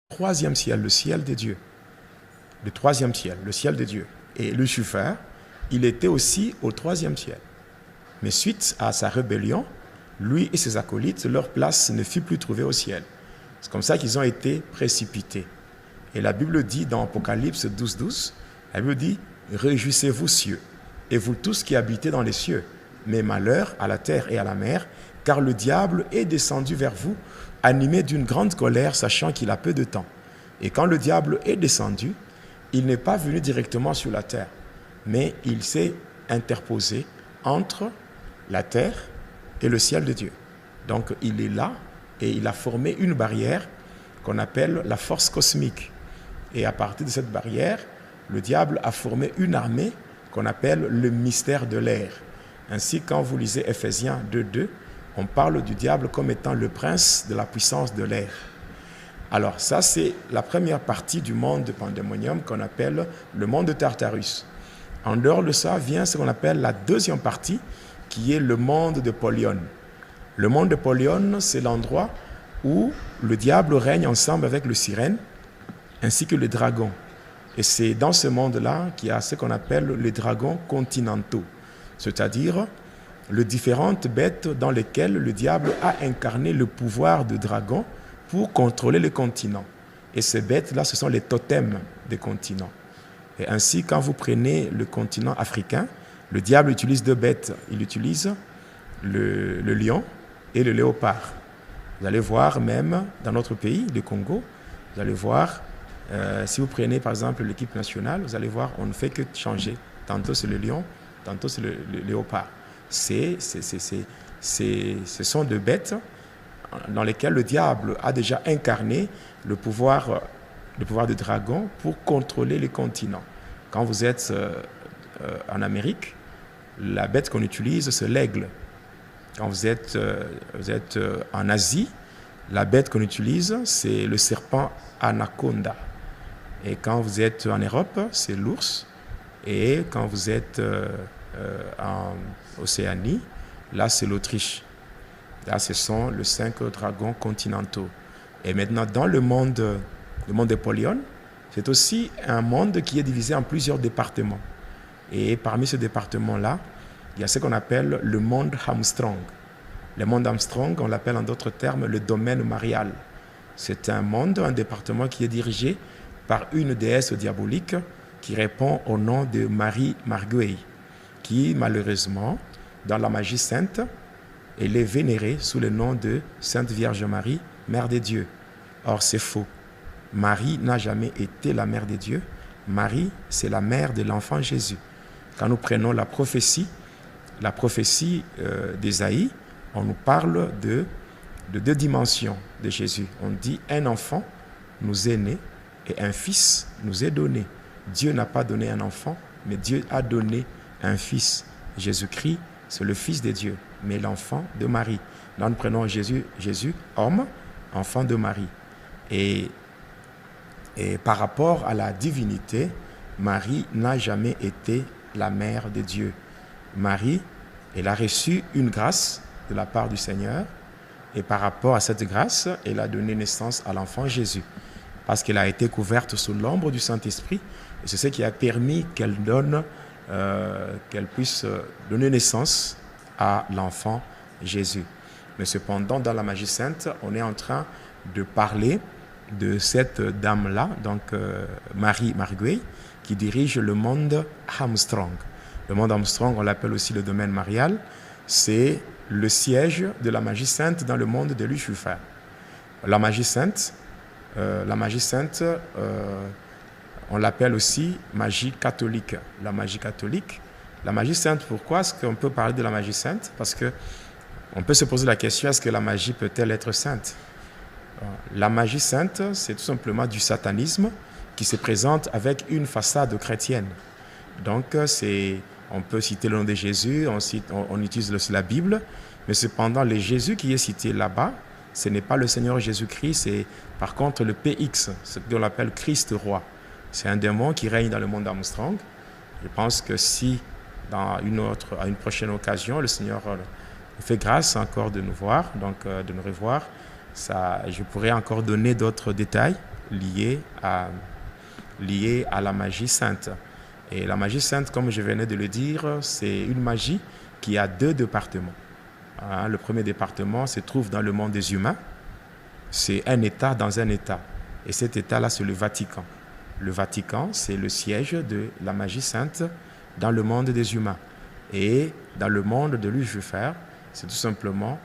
troisième ciel, le ciel des dieux. Le troisième ciel, le ciel des dieux. Et Lucifer, il était aussi au troisième ciel. Mais suite à sa rébellion, lui et ses acolytes, leur place ne fut plus trouvée au ciel. C'est comme ça qu'ils ont été précipités. Et la Bible dit dans Apocalypse 12, 12, la Bible dit « Réjouissez-vous cieux, et vous tous qui habitez dans les cieux, mais malheur à la terre et à la mer, car le diable est descendu vers vous, animé d'une grande colère, sachant qu'il a peu de temps. Et quand le diable est descendu, il n'est pas venu directement sur la terre, mais il s'est interposé entre la terre et le ciel de Dieu. Donc il est là et il a formé une barrière qu'on appelle la force cosmique. Et à partir de cette barrière, le diable a formé une armée qu'on appelle le mystère de l'air. Ainsi, quand vous lisez Ephésiens 2.2, on parle du diable comme étant le prince de la puissance de l'air. Alors ça, c'est la première partie du monde de Pandémonium qu'on appelle le monde de Tartarus. En dehors de ça vient ce qu'on appelle la deuxième partie, qui est le monde de Polion. Le monde de Polion, c'est l'endroit où le diable règne ensemble avec le sirène, ainsi que le dragon. Et c'est dans ce monde-là qu'il y a ce qu'on appelle les dragons continentaux, c'est-à-dire les différentes bêtes dans lesquelles le diable a incarné le pouvoir de dragon pour contrôler les continents. Et ces bêtes-là, ce sont les totems des continents. Et ainsi, quand vous prenez le continent africain, le diable utilise deux bêtes. Il utilise le lion et le léopard. Vous allez voir même dans notre pays, le Congo, vous allez voir, si vous prenez par exemple l'équipe nationale, vous allez voir, on ne fait que changer. Tantôt c'est le lion, tantôt c'est le léopard. Ce sont deux bêtes dans lesquelles le diable a déjà incarné le pouvoir de dragon pour contrôler les continents. Quand vous êtes en Amérique, la bête qu'on utilise, c'est l'aigle. Quand vous êtes en Asie, la bête qu'on utilise, c'est le serpent anaconda. Et quand vous êtes en Europe, c'est l'ours. Et quand vous êtes en Océanie, là, c'est l'Autriche. Là, ce sont les 5 dragons continentaux. Et maintenant, dans le monde de Polion, c'est aussi un monde qui est divisé en plusieurs départements. Et parmi ces départements-là, il y a ce qu'on appelle le monde Armstrong. Le monde Armstrong, on l'appelle en d'autres termes le domaine marial. C'est un monde, un département qui est dirigé par une déesse diabolique qui répond au nom de Marie Marguerite, qui malheureusement, dans la magie sainte, elle est vénérée sous le nom de Sainte Vierge Marie, Mère des dieux. Or, c'est faux. Marie n'a jamais été la Mère des dieux. Marie, c'est la mère de l'enfant Jésus. Quand nous prenons la prophétie d'Ésaïe, on nous parle de deux dimensions de Jésus. On dit un enfant nous est né et un fils nous est donné. Dieu n'a pas donné un enfant, mais Dieu a donné un fils. Jésus-Christ, c'est le fils de Dieu, mais l'enfant de Marie. Là, nous prenons Jésus, homme, enfant de Marie. Et par rapport à la divinité, Marie n'a jamais été la mère de Dieu. Marie, elle a reçu une grâce de la part du Seigneur, et par rapport à cette grâce, elle a donné naissance à l'enfant Jésus, parce qu'elle a été couverte sous l'ombre du Saint-Esprit, et c'est ce qui a permis qu'elle puisse donner naissance à l'enfant Jésus. Mais cependant, dans la magie sainte, on est en train de parler de cette dame-là, donc Marie Marguerite, qui dirige le monde Armstrong. Le monde Armstrong, on l'appelle aussi le domaine marial, c'est le siège de la magie sainte dans le monde de Lucifer. La magie sainte, on l'appelle aussi magie catholique. La magie catholique, la magie sainte, pourquoi est-ce qu'on peut parler de la magie sainte? Parce qu'on peut se poser la question, est-ce que la magie peut-elle être sainte? La magie sainte, c'est tout simplement du satanisme qui se présente avec une façade chrétienne. Donc, on peut citer le nom de Jésus, on utilise aussi la Bible, mais cependant, le Jésus qui est cité là-bas, ce n'est pas le Seigneur Jésus-Christ, c'est par contre le PX, ce qu'on appelle Christ roi. C'est un démon qui règne dans le monde Armstrong. Je pense que si, à une prochaine occasion, le Seigneur nous fait grâce encore de nous voir, donc de nous revoir, je pourrais encore donner d'autres détails liées à la magie sainte. Et la magie sainte, comme je venais de le dire, c'est une magie qui a deux départements. Le premier département se trouve dans le monde des humains. C'est un État dans un État. Et cet État-là, c'est le Vatican. Le Vatican, c'est le siège de la magie sainte dans le monde des humains. Et dans le monde de Lucifer, c'est tout simplement